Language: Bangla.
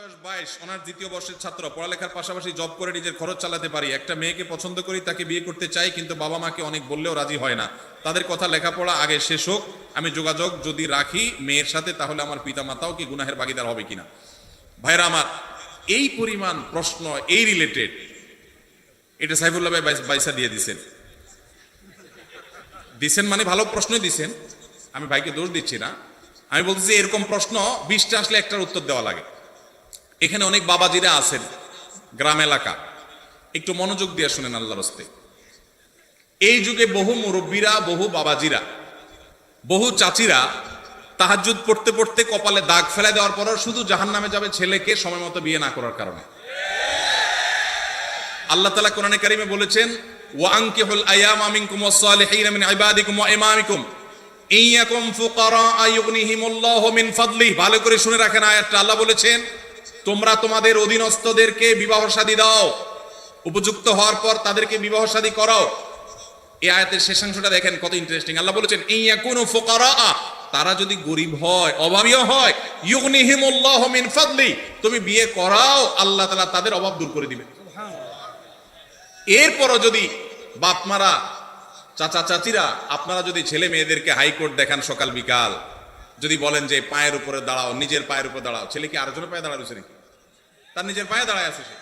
বয়স 22, ওনার দ্বিতীয় বর্ষের ছাত্র, পড়ালেখার পাশাপাশি জব করে নিজের খরচ চালাতে পারি। একটা মেয়েকে পছন্দ করি, তাকে বিয়ে করতে চাই, কিন্তু বাবা মাকে অনেক বললেও রাজি হয় না। তাদের কথা লেখাপড়া আগে শেষ হোক, আমি যোগাযোগ যদি রাখি মেয়ের সাথে, তাহলে আমার পিতা মাতাও কি গুনাহের ভাগীদার হবে কিনা? ভাইরা আমার, এই পরিমাণ প্রশ্ন এই রিলেটেড, এটা সাইফুল্লাহ ভাই বাইসা দিয়ে দিছেন মানে ভালো প্রশ্নই দিছেন, আমি ভাইকে দোষ দিচ্ছি না। আমি বলতেছি এরকম প্রশ্ন 20টা আসলে একটার উত্তর দেওয়া লাগে। এখানে অনেক বাবাজিরা আছেন, গ্রাম এলাকা, একটু মনোযোগ দিয়ে শুনেন আল্লাহর রাস্তে। এই যুগে বহু মুরব্বীরা, বহু বাবাজিরা, বহু চাচিরা তাহাজ্জুদ পড়তে পড়তে কপালে দাগ ফেলে দেওয়ার পরও শুধু জাহান্নামে যাবে ছেলেকে সময় মতো বিয়ে না করার কারণে। আল্লাহ তাআলা কোরআনে কারিমে বলেছেন, ওয়া আনকিহুল আয়ামা মিনকুম ওয়াস-সালিহিনা মিন ইবাদিকুম ওয়া ইমামিকুম ইয়াকুম ফুকারা আয়ুগনিহিমুল্লাহু মিন ফাদলিহি। ভালো করে শুনে রাখেন আয়াতটা। আল্লাহ বলেছেন, তোমরা তোমাদের অধীনস্থদেরকে বিবাহ শাদী দাও, উপযুক্ত হওয়ার পর তাদেরকে বিবাহ শাদী করাও। এই আয়াতের শেষাংশটা দেখেন কত ইন্টারেস্টিং। আল্লাহ বলেছেন, ইয়াকুনু ফুকারা, তারা যদি গরিব হয়, অভাবীও হয়, ইউগনিহিমুল্লাহু মিন ফাদলি, তুমি বিয়ে করাও, আল্লাহ তাআলা তাদের অভাব দূর করে দিবেন। এরপরও যদি বাপমারা, চাচা চাচিরা, আপনারা যদি ছেলে মেয়েদেরকে হাইকোর্ট দেখান সকাল বিকাল, যদি বলেন যে পায়ের উপরে দাঁড়াও, নিজের পায়ের উপরে দাঁড়াও, ছেলে কি আরেকজনের পায়ে দাঁড়ায় রয়েছে নাকি? তার নিজের পায়ে দাঁড়ায় আছে সে।